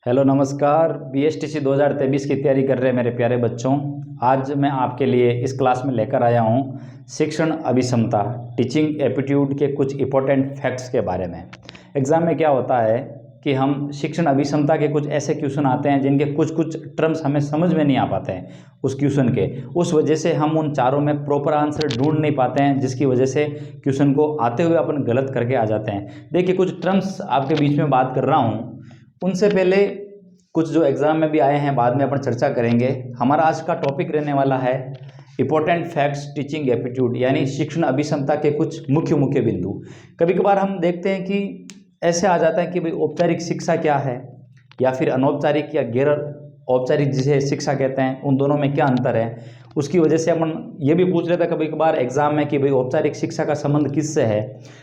Hello नमस्कार। BSTC 2023 की तैयारी कर रहे मेरे प्यारे बच्चों, आज मैं आपके लिए इस क्लास में लेकर आया हूँ शिक्षण अभिक्षमता टीचिंग एप्टीट्यूड के कुछ इंपॉर्टेंट फैक्ट्स के बारे में। एग्ज़ाम में क्या होता है कि हम शिक्षण अभिक्षमता के कुछ ऐसे क्वेश्चन आते हैं जिनके कुछ कुछ टर्म्स हमें समझ में नहीं आ पाते हैं उस क्वेश्चन के, उस वजह से हम उन चारों में प्रॉपर आंसर ढूंढ नहीं पाते हैं, जिसकी वजह से क्वेश्चन को आते हुए अपन गलत करके आ जाते हैं। देखिए, कुछ टर्म्स आपके बीच में बात कर रहा हूँ, उनसे पहले कुछ जो एग्ज़ाम में भी आए हैं बाद में अपन चर्चा करेंगे। हमारा आज का टॉपिक रहने वाला है इंपॉर्टेंट फैक्ट्स टीचिंग एप्टीट्यूड, यानी शिक्षण अभिक्षमता के कुछ मुख्य मुख्य बिंदु। कभी कभार हम देखते हैं कि ऐसे आ जाता है कि भाई औपचारिक शिक्षा क्या है या फिर अनौपचारिक या गैर औपचारिक जिसे शिक्षा कहते हैं, उन दोनों में क्या अंतर है। उसकी वजह से अपन ये भी पूछ लेते हैं कभी कभार एग्जाम में कि भाई औपचारिक शिक्षा का संबंध किससे है।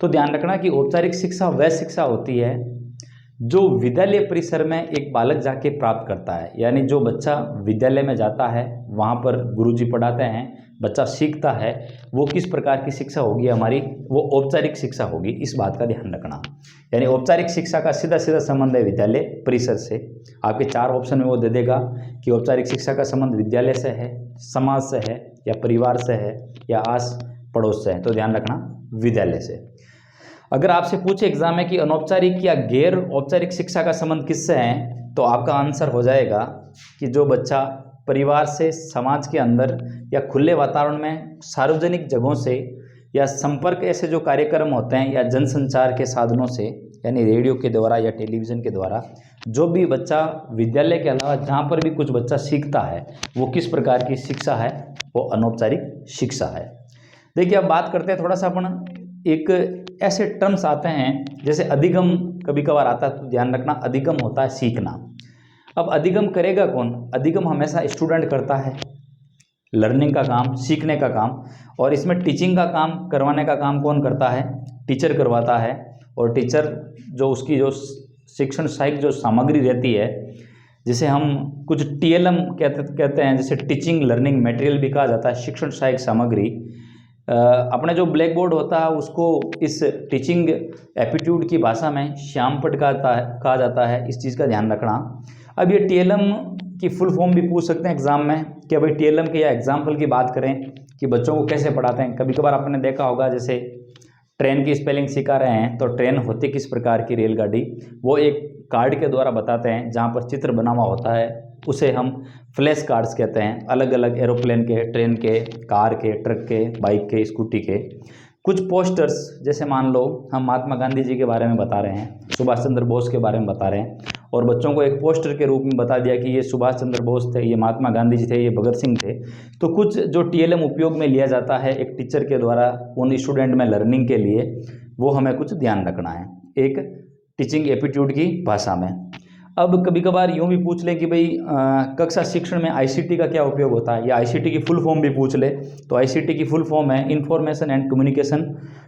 तो ध्यान रखना कि औपचारिक शिक्षा वह शिक्षा होती है जो विद्यालय परिसर में एक बालक जाके प्राप्त करता है, यानी जो बच्चा विद्यालय में जाता है, वहाँ पर गुरुजी पढ़ाते हैं, बच्चा सीखता है, वो किस प्रकार की शिक्षा होगी हमारी, वो औपचारिक शिक्षा होगी। इस बात का ध्यान रखना। यानी औपचारिक शिक्षा का सीधा सीधा संबंध है विद्यालय परिसर से। आपके 4 ऑप्शन में वो दे देगा कि औपचारिक शिक्षा का संबंध विद्यालय से है, समाज से है, या परिवार से है, या आस पड़ोस से है। तो ध्यान रखना विद्यालय से। अगर आपसे पूछे एग्जाम में कि अनौपचारिक या गैर औपचारिक शिक्षा का संबंध किससे है, तो आपका आंसर हो जाएगा कि जो बच्चा परिवार से, समाज के अंदर या खुले वातावरण में, सार्वजनिक जगहों से या संपर्क ऐसे जो कार्यक्रम होते हैं या जनसंचार के साधनों से, यानी रेडियो के द्वारा या टेलीविज़न के द्वारा, जो भी बच्चा विद्यालय के अलावा जहाँ पर भी कुछ बच्चा सीखता है, वो किस प्रकार की शिक्षा है, वो अनौपचारिक शिक्षा है। देखिए, अब बात करते हैं थोड़ा सा अपन, एक ऐसे टर्म्स आते हैं जैसे अधिगम कभी कभार आता है। तो ध्यान रखना, अधिगम होता है सीखना। अब अधिगम करेगा कौन? अधिगम हमेशा स्टूडेंट करता है, लर्निंग का काम, सीखने का काम। और इसमें टीचिंग का काम, करवाने का काम कौन करता है? टीचर करवाता है। और टीचर जो उसकी जो शिक्षण सहायक जो सामग्री रहती है, जिसे हम कुछ टीएलएम कहते हैं, जैसे टीचिंग लर्निंग मटेरियल भी कहा जाता है, शिक्षण सहायक सामग्री। अपने जो ब्लैक बोर्ड होता है उसको इस टीचिंग एप्टीट्यूड की भाषा में श्यामपट्ट कहा जाता है। इस चीज़ का ध्यान रखना। अब ये टीएलएम की फुल फॉर्म भी पूछ सकते हैं एग्जाम में कि भाई टीएलएम के या एग्जाम्पल की बात करें कि बच्चों को कैसे पढ़ाते हैं। कभी कभार आपने देखा होगा, जैसे ट्रेन की स्पेलिंग सिखा रहे हैं, तो ट्रेन होती किस प्रकार की रेलगाड़ी, वो एक कार्ड के द्वारा बताते हैं जहाँ पर चित्र बना हुआ होता है, उसे हम फ्लैश कार्ड्स कहते हैं। अलग अलग एरोप्लेन के, ट्रेन के, कार के, ट्रक के, बाइक के, स्कूटी के कुछ पोस्टर्स, जैसे मान लो हम महात्मा गांधी जी के बारे में बता रहे हैं, सुभाष चंद्र बोस के बारे में बता रहे हैं, और बच्चों को एक पोस्टर के रूप में बता दिया कि ये सुभाष चंद्र बोस थे, ये महात्मा गांधी जी थे, ये भगत सिंह थे। तो कुछ जो टीएलएम उपयोग में लिया जाता है एक टीचर के द्वारा उन स्टूडेंट में लर्निंग के लिए, वो हमें कुछ ध्यान रखना है एक टीचिंग एप्टीट्यूड की भाषा में। अब कभी कभार यूँ भी पूछ लें कि भाई कक्षा शिक्षण में आईसीटी का क्या उपयोग होता है, या आईसीटी की फुल फॉर्म भी पूछ ले, तो आईसीटी की फुल फॉर्म है इंफॉर्मेशन एंड कम्युनिकेशन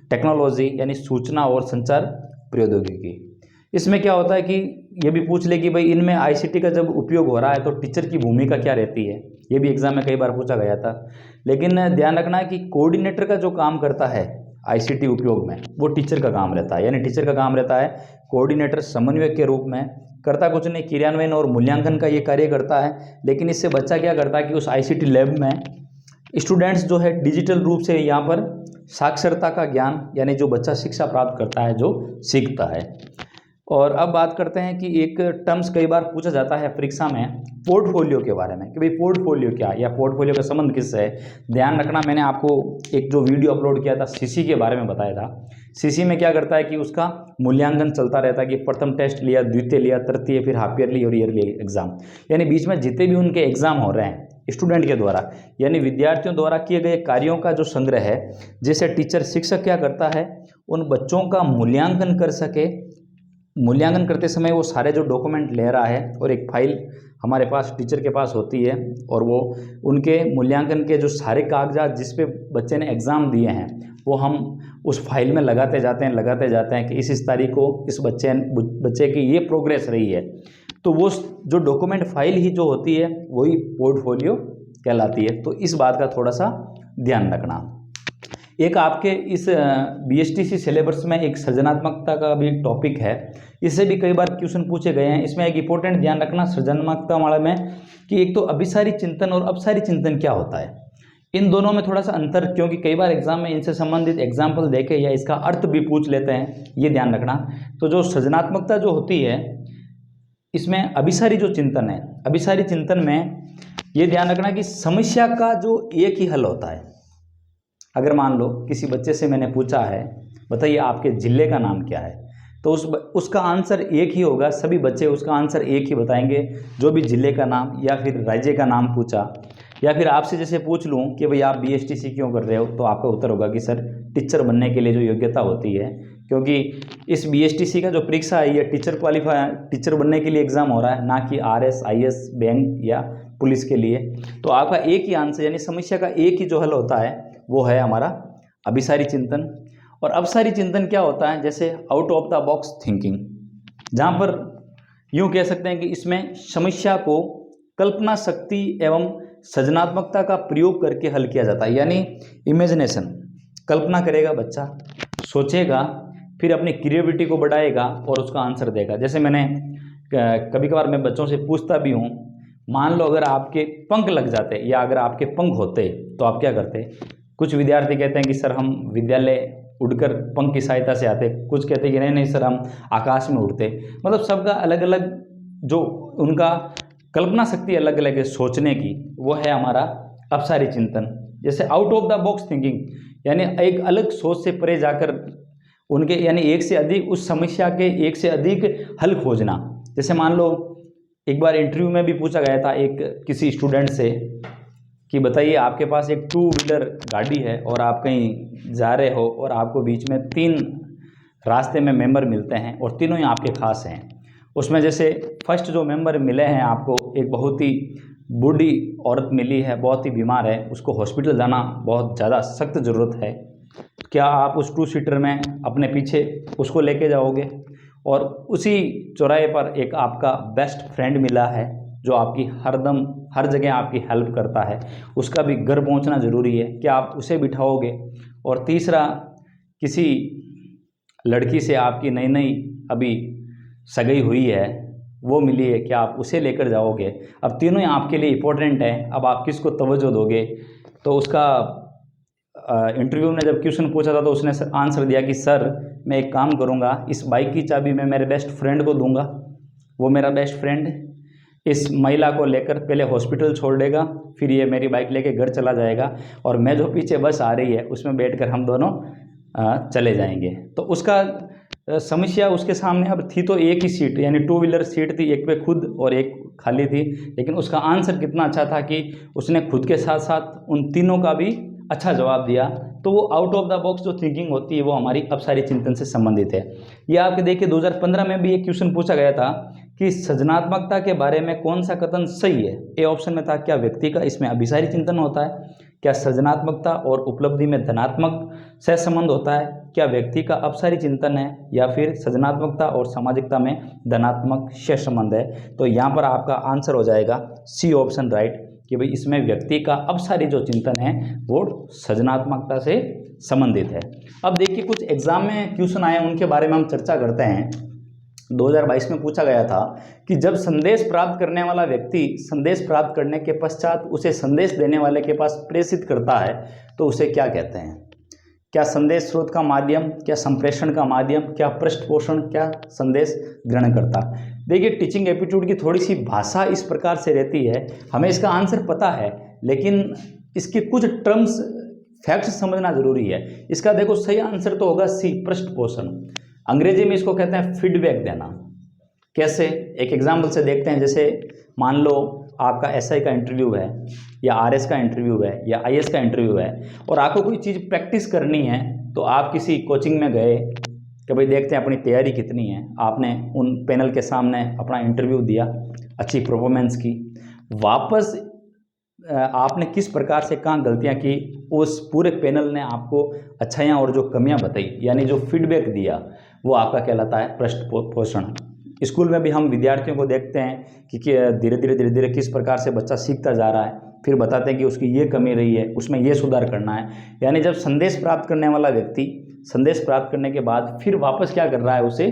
टेक्नोलॉजी, यानी सूचना और संचार प्रौद्योगिकी। इसमें क्या होता है कि ये भी पूछ ले कि भाई इनमें आईसीटी का जब उपयोग हो रहा है तो टीचर की भूमिका क्या रहती है। ये भी एग्जाम में कई बार पूछा गया था। लेकिन ध्यान रखना है कि कोऑर्डिनेटर का जो काम करता है आईसीटी उपयोग में, वो टीचर का काम रहता है। यानी टीचर का काम रहता है कोऑर्डिनेटर, समन्वयक के रूप में, करता कुछ नहीं, क्रियान्वयन और मूल्यांकन का ये कार्य करता है। लेकिन इससे बच्चा क्या करता है कि उस आईसीटी लैब में स्टूडेंट्स जो है डिजिटल रूप से यहाँ पर साक्षरता का ज्ञान, यानी जो बच्चा शिक्षा प्राप्त करता है, जो सीखता है। और अब बात करते हैं कि एक टर्म्स कई बार पूछा जाता है परीक्षा में पोर्टफोलियो के बारे में कि भाई पोर्टफोलियो क्या, या पोर्टफोलियो का संबंध किससे है। ध्यान रखना, मैंने आपको एक जो वीडियो अपलोड किया था सीसी के बारे में बताया था। सीसी में क्या करता है कि उसका मूल्यांकन चलता रहता है कि प्रथम टेस्ट लिया, द्वितीय लिया, तृतीय, फिर हाफ ईयरली और ईयरली एग्जाम, यानी बीच में जितने भी उनके एग्जाम हो रहे हैं स्टूडेंट के द्वारा, यानी विद्यार्थियों द्वारा किए गए कार्यों का जो संग्रह है, जैसे टीचर शिक्षक क्या करता है, उन बच्चों का मूल्यांकन कर सके। मूल्यांकन करते समय वो सारे जो डॉक्यूमेंट ले रहा है, और एक फाइल हमारे पास टीचर के पास होती है, और वो उनके मूल्यांकन के जो सारे कागजात जिस पे बच्चे ने एग्ज़ाम दिए हैं, वो हम उस फाइल में लगाते जाते हैं कि इस तारीख को इस बच्चे की ये प्रोग्रेस रही है। तो वो जो डॉक्यूमेंट फाइल ही जो होती है वही पोर्टफोलियो कहलाती है। तो इस बात का थोड़ा सा ध्यान रखना। एक आपके इस बीएसटीसी सिलेबस में एक सृजनात्मकता का भी टॉपिक है, इससे भी कई बार क्वेश्चन पूछे गए हैं। इसमें एक इंपॉर्टेंट ध्यान रखना सृजनात्मकता वाले में कि एक तो अभिसारी चिंतन और अपसारी चिंतन क्या होता है, इन दोनों में थोड़ा सा अंतर, क्योंकि कई बार एग्जाम में इनसे संबंधित एग्जाम्पल देके या इसका अर्थ भी पूछ लेते हैं, ये ध्यान रखना। तो जो सृजनात्मकता जो होती है इसमें अभिसारी जो चिंतन है, अभिसारी चिंतन में ये ध्यान रखना कि समस्या का जो एक ही हल होता है। अगर मान लो किसी बच्चे से मैंने पूछा है बताइए आपके जिले का नाम क्या है, तो उसका आंसर एक ही होगा, सभी बच्चे उसका आंसर एक ही बताएंगे, जो भी जिले का नाम या फिर राज्य का नाम पूछा। या फिर आपसे जैसे पूछ लूँ कि भाई आप बीएसटीसी क्यों कर रहे हो, तो आपका उत्तर होगा कि सर टीचर बनने के लिए जो योग्यता होती है, क्योंकि इस बीएसटीसी का जो परीक्षा है ये टीचर बनने के लिए एग्ज़ाम हो रहा है, ना कि आरएस आईएएस बैंक या पुलिस के लिए। तो आपका एक ही आंसर यानी समस्या का एक ही जो हल होता है वो है हमारा अभिसारी चिंतन। और अपसारी चिंतन क्या होता है, जैसे out of the box thinking, जहाँ पर यूँ कह सकते हैं कि इसमें समस्या को कल्पना शक्ति एवं सृजनात्मकता का प्रयोग करके हल किया जाता है। यानी इमेजिनेशन, कल्पना करेगा बच्चा, सोचेगा, फिर अपनी क्रिएटिविटी को बढ़ाएगा और उसका आंसर देगा। जैसे मैंने कभी कभार मैं बच्चों से पूछता भी हूँ, मान लो अगर आपके पंख लग जाते या अगर आपके पंख होते तो आप क्या करते। कुछ विद्यार्थी कहते हैं कि सर हम विद्यालय उड़कर पंख की सहायता से आते, कुछ कहते हैं कि नहीं नहीं सर हम आकाश में उड़ते। मतलब सबका अलग अलग जो उनका कल्पना शक्ति अलग अलग है सोचने की, वो है हमारा अपसारी चिंतन। जैसे out of the box thinking यानी एक अलग सोच से परे जाकर उनके यानी एक से अधिक उस समस्या के एक से अधिक हल खोजना। जैसे मान लो एक बार इंटरव्यू में भी पूछा गया था एक किसी स्टूडेंट से कि बताइए आपके पास एक 2 व्हीलर गाड़ी है और आप कहीं जा रहे हो और आपको बीच में 3 रास्ते में मेंबर मिलते हैं और तीनों ही आपके खास हैं। उसमें जैसे फर्स्ट जो मेंबर मिले हैं आपको, एक बहुत ही बूढ़ी औरत मिली है, बहुत ही बीमार है, उसको हॉस्पिटल जाना बहुत ज़्यादा सख्त ज़रूरत है, क्या आप उस 2 सीटर में अपने पीछे उसको लेके जाओगे? और उसी चौराहे पर एक आपका बेस्ट फ्रेंड मिला है जो आपकी हरदम हर जगह आपकी हेल्प करता है, उसका भी घर पहुंचना ज़रूरी है, क्या आप उसे बिठाओगे? और तीसरा, किसी लड़की से आपकी नई नई अभी सगाई हुई है, वो मिली है, क्या आप उसे लेकर जाओगे? अब तीनों ही आपके लिए इम्पोर्टेंट है, अब आप किसको तवज्जो दोगे? तो उसका इंटरव्यू में जब क्वेश्चन पूछा था तो उसने आंसर दिया कि सर मैं एक काम करूँगा, इस बाइक की चाबी मैं मेरे बेस्ट फ्रेंड को दूंगा, वो मेरा बेस्ट फ्रेंड इस महिला को लेकर पहले हॉस्पिटल छोड़ देगा, फिर ये मेरी बाइक लेके घर चला जाएगा और मैं जो पीछे बस आ रही है उसमें बैठकर हम दोनों चले जाएंगे। तो उसका समस्या उसके सामने अब थी तो एक ही सीट यानी 2 व्हीलर सीट थी, एक पे खुद और एक खाली थी, लेकिन उसका आंसर कितना अच्छा था कि उसने खुद के साथ साथ उन तीनों का भी अच्छा जवाब दिया। तो वो आउट ऑफ द बॉक्स जो थिंकिंग होती है वो हमारी अपसारी चिंतन से संबंधित है। ये आपके देखिए 2015 में भी एक क्वेश्चन पूछा गया था कि सृजनात्मकता के बारे में कौन सा कथन सही है। ए ऑप्शन में था क्या व्यक्ति का इसमें अभिसारी चिंतन होता है, क्या सृजनात्मकता और उपलब्धि में धनात्मक सहसंबंध होता है, क्या व्यक्ति का अपसारी चिंतन है, या फिर सृजनात्मकता और सामाजिकता में धनात्मक सहसंबंध है। तो यहाँ पर आपका आंसर हो जाएगा सी ऑप्शन राइट, कि भाई इसमें व्यक्ति का अपसारी जो चिंतन है वो सृजनात्मकता से संबंधित है। अब देखिए कुछ एग्जाम में क्वेश्चन आए उनके बारे में हम चर्चा करते हैं। 2022 में पूछा गया था कि जब संदेश प्राप्त करने वाला व्यक्ति संदेश प्राप्त करने के पश्चात उसे संदेश देने वाले के पास प्रेषित करता है तो उसे क्या कहते हैं? क्या संदेश स्रोत का माध्यम, क्या संप्रेषण का माध्यम, क्या पृष्ठपोषण, क्या संदेश ग्रहणकर्ता? देखिए टीचिंग एप्टीट्यूड की थोड़ी सी भाषा इस प्रकार से रहती है, हमें इसका आंसर पता है लेकिन इसके कुछ टर्म्स फैक्ट्स समझना जरूरी है। इसका देखो सही आंसर तो होगा सी, पृष्ठपोषण। अंग्रेजी में इसको कहते हैं फीडबैक देना। कैसे? एक एग्जाम्पल से देखते हैं। जैसे मान लो आपका एसआई का इंटरव्यू है या आरएस का इंटरव्यू है या आईएएस का इंटरव्यू है और आपको कोई चीज़ प्रैक्टिस करनी है, तो आप किसी कोचिंग में गए कि भाई देखते हैं अपनी तैयारी कितनी है, आपने उन पैनल के सामने अपना इंटरव्यू दिया, अच्छी परफॉर्मेंस की, वापस आपने किस प्रकार से कहाँ गलतियाँ की, उस पूरे पैनल ने आपको अच्छाइयाँ और जो कमियाँ बताई यानी जो फीडबैक दिया, वो आपका कहलाता है पृष्ठपोषण। स्कूल में भी हम विद्यार्थियों को देखते हैं कि धीरे धीरे किस प्रकार से बच्चा सीखता जा रहा है, फिर बताते हैं कि उसकी ये कमी रही है, उसमें ये सुधार करना है। यानी जब संदेश प्राप्त करने वाला व्यक्ति संदेश प्राप्त करने के बाद फिर वापस क्या कर रहा है, उसे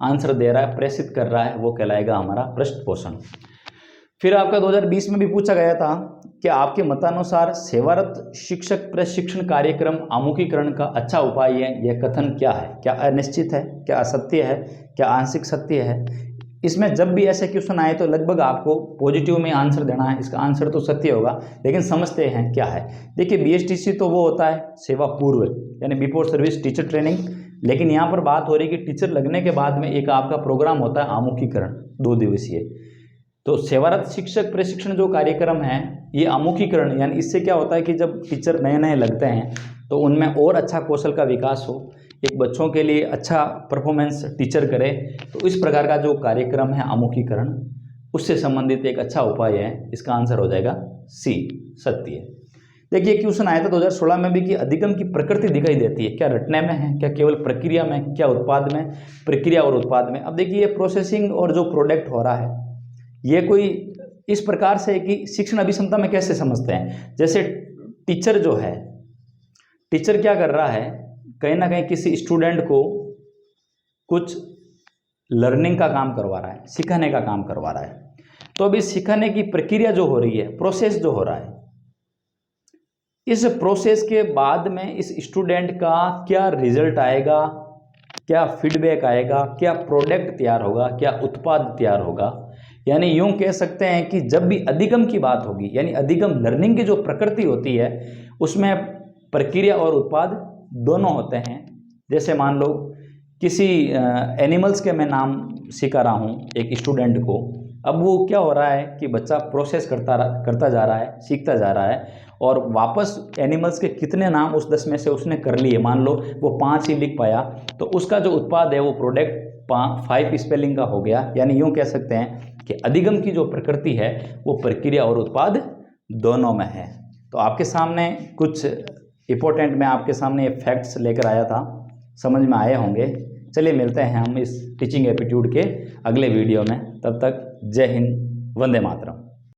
आंसर दे रहा है, प्रेषित कर रहा है, वो कहलाएगा हमारा पृष्ठपोषण। फिर आपका 2020 में भी पूछा गया था कि आपके मतानुसार सेवारत शिक्षक प्रशिक्षण कार्यक्रम आमुखीकरण का अच्छा उपाय है, यह कथन क्या है? क्या अनिश्चित है, क्या असत्य है, क्या आंशिक सत्य है? इसमें जब भी ऐसे क्वेश्चन आए तो लगभग आपको पॉजिटिव में आंसर देना है। इसका आंसर तो सत्य होगा, लेकिन समझते हैं क्या है। देखिए बीएसटीसी तो वो होता है सेवा पूर्व, यानी बिफोर सर्विस टीचर ट्रेनिंग, लेकिन यहाँ पर बात हो रही है कि टीचर लगने के बाद में एक आपका प्रोग्राम होता है आमुखीकरण, 2 दिवसीय। तो सेवारत शिक्षक प्रशिक्षण जो कार्यक्रम है ये आमुखीकरण, यानी इससे क्या होता है कि जब टीचर नए नए लगते हैं तो उनमें और अच्छा कौशल का विकास हो, एक बच्चों के लिए अच्छा परफॉर्मेंस टीचर करे, तो इस प्रकार का जो कार्यक्रम है आमुखीकरण, उससे संबंधित एक अच्छा उपाय है। इसका आंसर हो जाएगा सी, सत्य। देखिए क्वेश्चन आया था 2016 में भी कि अधिगम की प्रकृति दिखाई देती है, क्या रटने में है, क्या केवल प्रक्रिया में, क्या उत्पाद में? प्रक्रिया और उत्पाद में। अब देखिए ये प्रोसेसिंग और जो प्रोडक्ट हो रहा है ये कोई इस प्रकार से कि शिक्षण अभिक्षमता में कैसे समझते हैं, जैसे टीचर जो है, टीचर क्या कर रहा है, कहीं ना कहीं किसी स्टूडेंट को कुछ लर्निंग का काम करवा रहा है, सिखाने का काम करवा रहा है। तो अभी सिखाने की प्रक्रिया जो हो रही है, प्रोसेस जो हो रहा है, इस प्रोसेस के बाद में इस स्टूडेंट का क्या रिजल्ट आएगा, क्या फीडबैक आएगा, क्या प्रोडक्ट तैयार होगा, क्या उत्पाद तैयार होगा। यानी यूं कह सकते हैं कि जब भी अधिगम की बात होगी, यानी अधिगम लर्निंग की जो प्रकृति होती है उसमें प्रक्रिया और उत्पाद दोनों होते हैं। जैसे मान लो किसी एनिमल्स के मैं नाम सिखा रहा हूँ एक स्टूडेंट को, अब वो क्या हो रहा है कि बच्चा प्रोसेस करता जा रहा है, सीखता जा रहा है, और वापस एनिमल्स के कितने नाम उस 10 में से उसने कर लिए, मान लो वो 5 ही लिख पाया, तो उसका जो उत्पाद है वो प्रोडक्ट 5 स्पेलिंग का हो गया। यानी यूँ कह सकते हैं कि अधिगम की जो प्रकृति है वो प्रक्रिया और उत्पाद दोनों में है। तो आपके सामने कुछ इंपॉर्टेंट, मैं आपके सामने ये फैक्ट्स लेकर आया था, समझ में आए होंगे। चलिए मिलते हैं हम इस टीचिंग एप्टीट्यूड के अगले वीडियो में, तब तक जय हिंद, वंदे मातरम।